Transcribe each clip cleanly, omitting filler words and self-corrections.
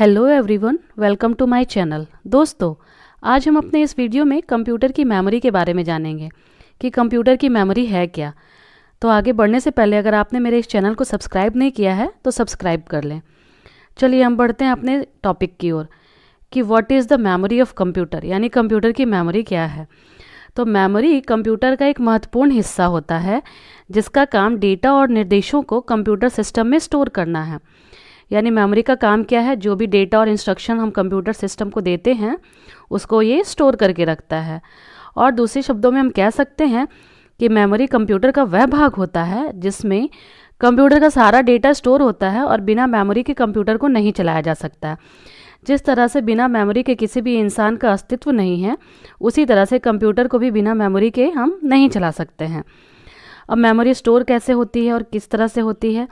Hello everyone, welcome to my channel. दोस्तों, आज हम अपने इस वीडियो में कंप्यूटर की मेमोरी के बारे में जानेंगे कि कंप्यूटर की मेमोरी है क्या। तो आगे बढ़ने से पहले अगर आपने मेरे इस चैनल को सब्सक्राइब नहीं किया है तो सब्सक्राइब कर लें। चलिए हम बढ़ते हैं अपने टॉपिक की ओर कि what is the memory of computer, यानी कंप्यूटर की मेमोरी क्या है। तो मेमोरी कंप्यूटर का एक महत्वपूर्ण हिस्सा होता है जिसका काम डेटा और निर्देशों को कंप्यूटर सिस्टम में स्टोर करना है। यानी मेमोरी का काम क्या है, जो भी डेटा और इंस्ट्रक्शन हम कंप्यूटर सिस्टम को देते हैं उसको ये स्टोर करके रखता है। और दूसरे शब्दों में हम कह सकते हैं कि मेमोरी कंप्यूटर का वह भाग होता है जिसमें कंप्यूटर का सारा डेटा स्टोर होता है और बिना मेमोरी के कंप्यूटर को नहीं चलाया जा सकता। जिस तरह से बिना मेमोरी के किसी भी इंसान का अस्तित्व नहीं है, उसी तरह से कंप्यूटर को भी बिना मेमोरी के हम नहीं चला सकते हैं। अब मेमोरी स्टोर कैसे होती है और किस तरह से होती है।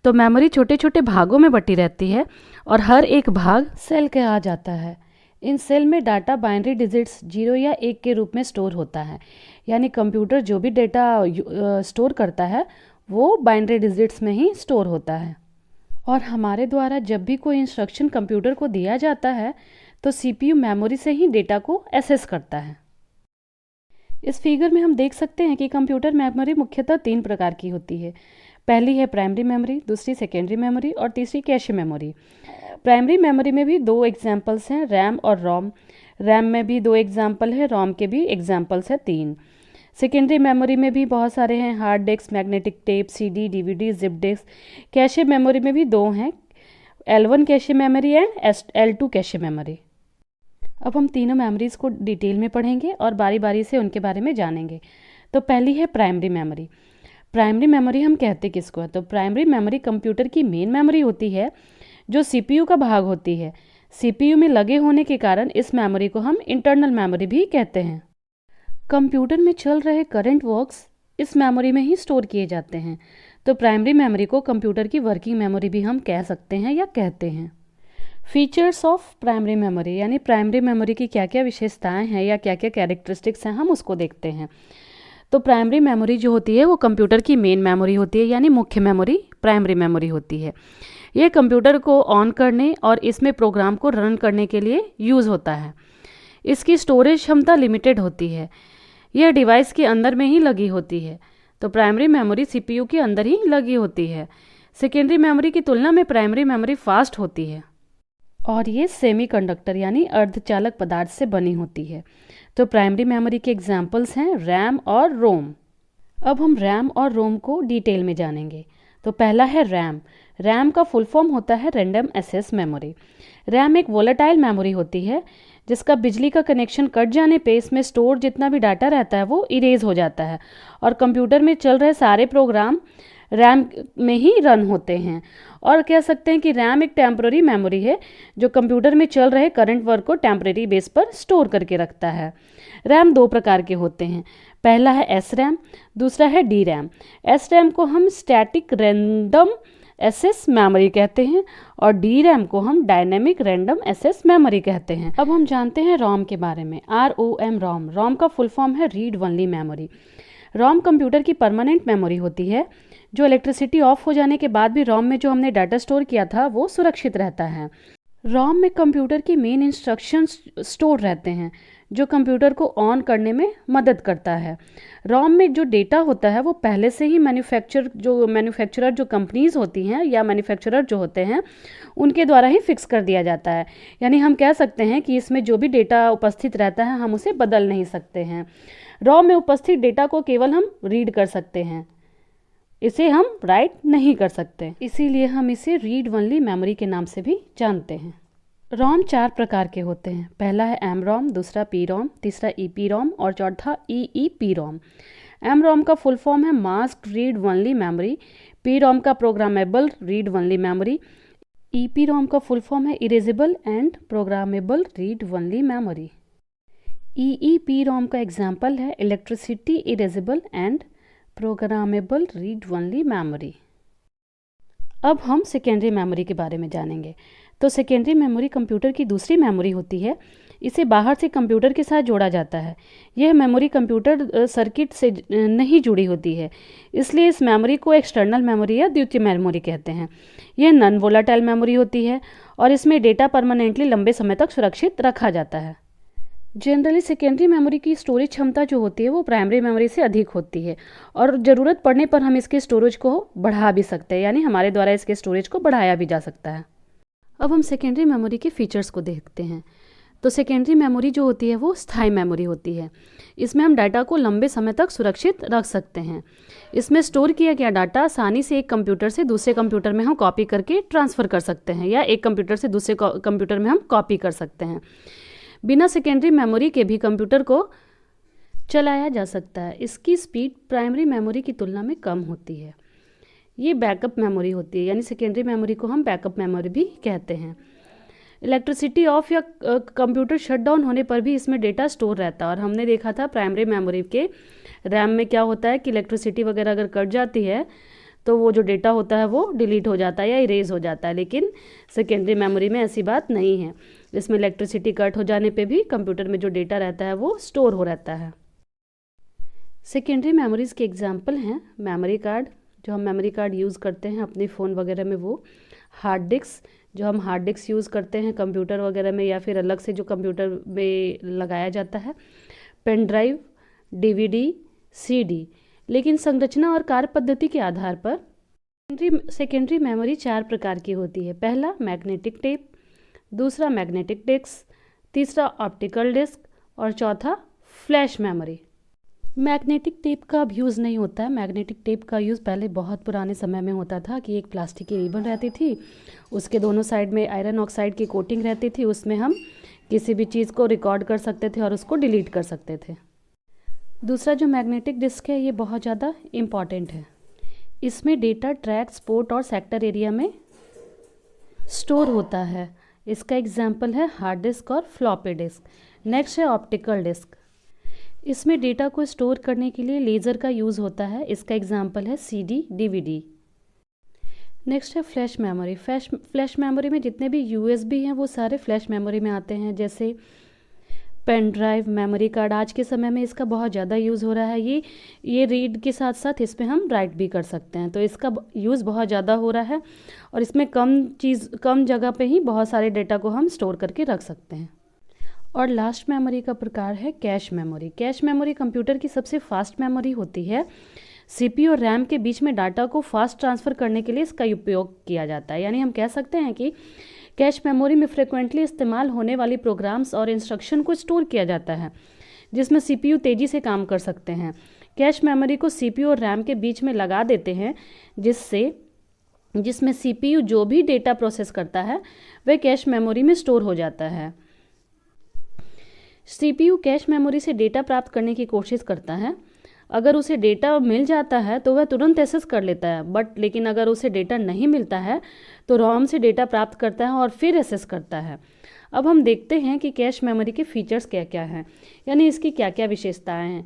तो मेमोरी छोटे छोटे भागों में बटी रहती है और हर एक भाग सेल के आ जाता है। इन सेल में डाटा बाइनरी डिजिट्स 0 या 1 के रूप में स्टोर होता है। यानी कंप्यूटर जो भी डेटा स्टोर करता है वो बाइनरी डिजिट्स में ही स्टोर होता है। और हमारे द्वारा जब भी कोई इंस्ट्रक्शन कंप्यूटर को दिया जाता है तो सीपीयू मेमोरी से ही डेटा को एक्सेस करता है। इस फिगर में हम देख सकते हैं कि कंप्यूटर मेमोरी मुख्यतः 3 प्रकार की होती है। पहली है प्राइमरी मेमोरी, दूसरी सेकेंडरी मेमोरी और तीसरी कैशे मेमोरी। प्राइमरी मेमोरी में भी 2 एग्जाम्पल्स हैं, रैम और रोम। रैम में भी 2 एग्जाम्पल है, रोम के भी एग्जाम्पल्स हैं 3। सेकेंडरी मेमोरी में भी बहुत सारे हैं, hard disk, magnetic tape, CD, DVD, zip disk. Cache memory में भी 2 हैं, L1 cache memory and L2 cache memory. अब हम तीनों मेमोरीज को डिटेल में पढ़ेंगे और बारी बारी से उनके बारे में जानेंगे। तो पहली है प्राइमरी मेमोरी। प्राइमरी मेमोरी हम कहते किसको है? तो प्राइमरी मेमोरी कंप्यूटर की मेन मेमोरी होती है जो सीपीयू का भाग होती है। सीपीयू में लगे होने के कारण इस मेमोरी को हम इंटरनल मेमोरी भी कहते हैं। कंप्यूटर में चल रहे करंट वर्क्स इस मेमोरी में ही स्टोर किए जाते हैं। तो प्राइमरी मेमोरी को कंप्यूटर की वर्किंग मेमोरी भी हम कह सकते हैं या कहते हैं। फीचर्स ऑफ प्राइमरी मेमोरी, यानी प्राइमरी मेमोरी की क्या क्या विशेषताएं हैं या क्या क्या कैरेक्टरिस्टिक्स हैं, हम उसको देखते हैं। तो प्राइमरी मेमोरी जो होती है वो कंप्यूटर की मेन मेमोरी होती है, यानी मुख्य मेमोरी प्राइमरी मेमोरी होती है। ये कंप्यूटर को ऑन करने और इसमें प्रोग्राम को रन करने के लिए यूज़ होता है। इसकी स्टोरेज क्षमता लिमिटेड होती है, यह डिवाइस के अंदर में ही लगी होती है। तो प्राइमरी मेमोरी सीपीयू के अंदर ही लगी होती है। सेकेंडरी मेमोरी की तुलना में प्राइमरी मेमोरी फास्ट होती है और ये सेमीकंडक्टर यानी अर्धचालक पदार्थ से बनी होती है। तो प्राइमरी मेमोरी के एग्जाम्पल्स हैं रैम और रोम। अब हम रैम और रोम को डिटेल में जानेंगे। तो पहला है रैम। रैम का फुल फॉर्म होता है रैंडम एक्सेस मेमोरी। रैम एक वोलेटाइल मेमोरी होती है जिसका बिजली का कनेक्शन कट जाने पे इसमें स्टोर जितना भी डाटा रहता है वो इरेज हो जाता है और कंप्यूटर में चल रहे सारे प्रोग्राम रैम में ही रन होते हैं। और कह सकते हैं कि रैम एक टेम्पररी मेमोरी है जो कंप्यूटर में चल रहे करंट वर्क को टेम्पररी बेस पर स्टोर करके रखता है। रैम 2 प्रकार के होते हैं। पहला है एस रैम, दूसरा है डी रैम। एस रैम को हम स्टैटिक रैंडम एक्सेस मेमोरी कहते हैं और डी रैम को हम डायनेमिक रैंडम एक्सेस मेमोरी कहते हैं। अब हम जानते हैं रोम के बारे में। ROM, रोम। रोम का फुल फॉर्म है रीड ओनली मेमोरी। रोम कंप्यूटर की परमानेंट मेमोरी होती है जो इलेक्ट्रिसिटी ऑफ हो जाने के बाद भी रोम में जो हमने डाटा स्टोर किया था वो सुरक्षित रहता है। रोम में कंप्यूटर की मेन इंस्ट्रक्शंस स्टोर रहते हैं जो कंप्यूटर को ऑन करने में मदद करता है। रोम में जो डेटा होता है वो पहले से ही मैन्युफैक्चरर जो कंपनीज होती हैं या मैन्युफैक्चरर जो होते हैं उनके द्वारा ही फिक्स कर दिया जाता है। यानी हम कह सकते हैं कि इसमें जो भी डेटा उपस्थित रहता है हम उसे बदल नहीं सकते हैं। रोम में उपस्थित डेटा को केवल हम रीड कर सकते हैं, इसे हम राइट नहीं कर सकते, इसीलिए हम इसे रीड ओनली मेमोरी के नाम से भी जानते हैं। रोम 4 प्रकार के होते हैं। पहला है एम रोम, दूसरा पी रोम, तीसरा ईपी रोम और चौथा ईईपी रोम। एम रोम का फुल फॉर्म है masked read only memory. P ROM का programmable read only memory. EP ROM का फुल फॉर्म है erasable and programmable read only memory. EEP ROM का एग्जाम्पल है electricity erasable and programmable read only memory. अब हम secondary memory के बारे में जानेंगे। तो सेकेंडरी मेमोरी कंप्यूटर की दूसरी मेमोरी होती है। इसे बाहर से कंप्यूटर के साथ जोड़ा जाता है। यह मेमोरी कंप्यूटर सर्किट से नहीं जुड़ी होती है, इसलिए इस मेमोरी को एक्सटर्नल मेमोरी या द्वितीय मेमोरी कहते हैं। यह नॉन वोलाटाइल मेमोरी होती है और इसमें डेटा परमानेंटली लंबे समय तक सुरक्षित रखा जाता है। जनरली सेकेंडरी मेमोरी की स्टोरेज क्षमता जो होती है वो प्राइमरी मेमोरी से अधिक होती है और ज़रूरत पड़ने पर हम इसके स्टोरेज को बढ़ा भी सकते हैं, यानी हमारे द्वारा इसके स्टोरेज को बढ़ाया भी जा सकता है। अब हम सेकेंडरी मेमोरी के फीचर्स को देखते हैं। तो सेकेंडरी मेमोरी जो होती है वो स्थायी मेमोरी होती है। इसमें हम डाटा को लंबे समय तक सुरक्षित रख सकते हैं। इसमें स्टोर किया गया डाटा आसानी से एक कंप्यूटर से दूसरे कंप्यूटर में हम कॉपी करके ट्रांसफ़र कर सकते हैं या एक कंप्यूटर से दूसरे कंप्यूटर में हम कॉपी कर सकते हैं। बिना सेकेंडरी मेमोरी के भी कंप्यूटर को चलाया जा सकता है। इसकी स्पीड प्राइमरी मेमोरी की तुलना में कम होती है। ये बैकअप मेमोरी होती है, यानी सेकेंडरी मेमोरी को हम बैकअप मेमोरी भी कहते हैं। इलेक्ट्रिसिटी ऑफ या कंप्यूटर शट डाउन होने पर भी इसमें डेटा स्टोर रहता है। और हमने देखा था प्राइमरी मेमोरी के रैम में क्या होता है कि इलेक्ट्रिसिटी वगैरह अगर कट जाती है तो वो जो डेटा होता है वो डिलीट हो जाता है या इरेज हो जाता है, लेकिन सेकेंडरी मेमोरी में ऐसी बात नहीं है। इसमें इलेक्ट्रिसिटी कट हो जाने पे भी कंप्यूटर में जो डेटा रहता है वो स्टोर हो रहता है। सेकेंडरी मेमोरीज़ के एग्जांपल हैं मेमोरी कार्ड, जो हम मेमोरी कार्ड यूज़ करते हैं अपने फ़ोन वगैरह में, वो हार्ड डिस्क, जो हम हार्ड डिस्क यूज़ करते हैं कंप्यूटर वगैरह में या फिर अलग से जो कंप्यूटर में लगाया जाता है, पेन ड्राइव, डीवीडी, सीडी। लेकिन संरचना और कार्य पद्धति के आधार पर सेकेंडरी मेमोरी 4 प्रकार की होती है। पहला मैग्नेटिक टेप, दूसरा मैग्नेटिक डिस्क, तीसरा ऑप्टिकल डिस्क और चौथा फ्लैश मेमोरी। मैग्नेटिक टेप का अब यूज़ नहीं होता है। मैग्नेटिक टेप का यूज़ पहले बहुत पुराने समय में होता था कि एक प्लास्टिक की रिबन रहती थी, उसके दोनों साइड में आयरन ऑक्साइड की कोटिंग रहती थी, उसमें हम किसी भी चीज़ को रिकॉर्ड कर सकते थे और उसको डिलीट कर सकते थे। दूसरा जो मैग्नेटिक डिस्क है ये बहुत ज़्यादा इम्पॉर्टेंट है। इसमें डेटा ट्रैक, स्पोर्ट और सेक्टर एरिया में स्टोर होता है। इसका एग्जाम्पल है हार्ड डिस्क और फ्लॉपी डिस्क। नेक्स्ट है ऑप्टिकल डिस्क। इसमें डेटा को स्टोर करने के लिए लेज़र का यूज़ होता है। इसका एग्जाम्पल है सीडी, डीवीडी। नेक्स्ट है फ्लैश मेमोरी। फ्लैश मेमोरी में जितने भी यूएसबी हैं वो सारे फ्लैश मेमोरी में आते हैं, जैसे पेन ड्राइव, मेमोरी कार्ड। आज के समय में इसका बहुत ज़्यादा यूज़ हो रहा है। ये रीड के साथ साथ इसमें हम राइट भी कर सकते हैं, तो इसका यूज़ बहुत ज़्यादा हो रहा है और इसमें कम जगह पे ही बहुत सारे डेटा को हम स्टोर करके रख सकते हैं। और लास्ट मेमोरी का प्रकार है cache memory. Cache memory computer की सबसे फास्ट मेमोरी होती है। सीपीयू और रैम के बीच में डाटा को फास्ट ट्रांसफ़र करने के लिए इसका उपयोग किया जाता है। यानी हम कह सकते हैं कि कैश मेमोरी में फ्रिक्वेंटली इस्तेमाल होने वाली प्रोग्राम्स और इंस्ट्रक्शन को स्टोर किया जाता है, जिसमें सीपीयू तेज़ी से काम कर सकते हैं। कैश मेमोरी को सीपीयू और रैम के बीच में लगा देते हैं, जिसमें सीपीयू जो भी डेटा प्रोसेस करता है वह कैश मेमोरी में स्टोर हो जाता है। सीपीयू कैश मेमोरी से डेटा प्राप्त करने की कोशिश करता है। अगर उसे डेटा मिल जाता है तो वह तुरंत एक्सेस कर लेता है, लेकिन अगर उसे डेटा नहीं मिलता है तो रोम से डेटा प्राप्त करता है और फिर एक्सेस करता है। अब हम देखते हैं कि कैश मेमोरी के फीचर्स क्या क्या हैं, यानी इसकी क्या क्या विशेषताएं हैं।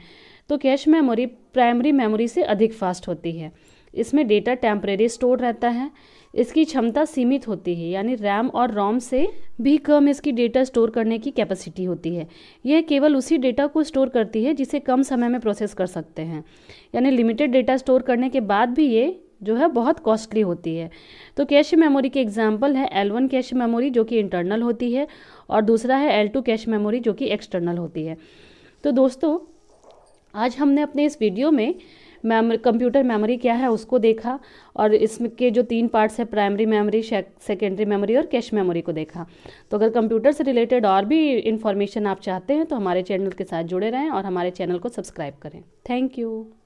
तो कैश मेमोरी प्राइमरी मेमोरी से अधिक फास्ट होती है। इसमें डेटा टेम्परेरी स्टोर रहता है। इसकी क्षमता सीमित होती है, यानी रैम और रोम से भी कम इसकी डेटा स्टोर करने की कैपेसिटी होती है। यह केवल उसी डेटा को स्टोर करती है जिसे कम समय में प्रोसेस कर सकते हैं, यानी लिमिटेड डेटा स्टोर करने के बाद भी ये जो है बहुत कॉस्टली होती है। तो कैश मेमोरी के एग्जांपल है L1 कैश मेमोरी जो कि इंटरनल होती है और दूसरा है L2 कैश मेमोरी जो कि एक्सटर्नल होती है। तो दोस्तों, आज हमने अपने इस वीडियो में कंप्यूटर मेमोरी क्या है उसको देखा और इसमें के जो 3 पार्ट्स है प्राइमरी मेमोरी, सेकेंडरी मेमोरी और कैश मेमोरी को देखा। तो अगर कंप्यूटर से रिलेटेड और भी इन्फॉर्मेशन आप चाहते हैं तो हमारे चैनल के साथ जुड़े रहें और हमारे चैनल को सब्सक्राइब करें। Thank you.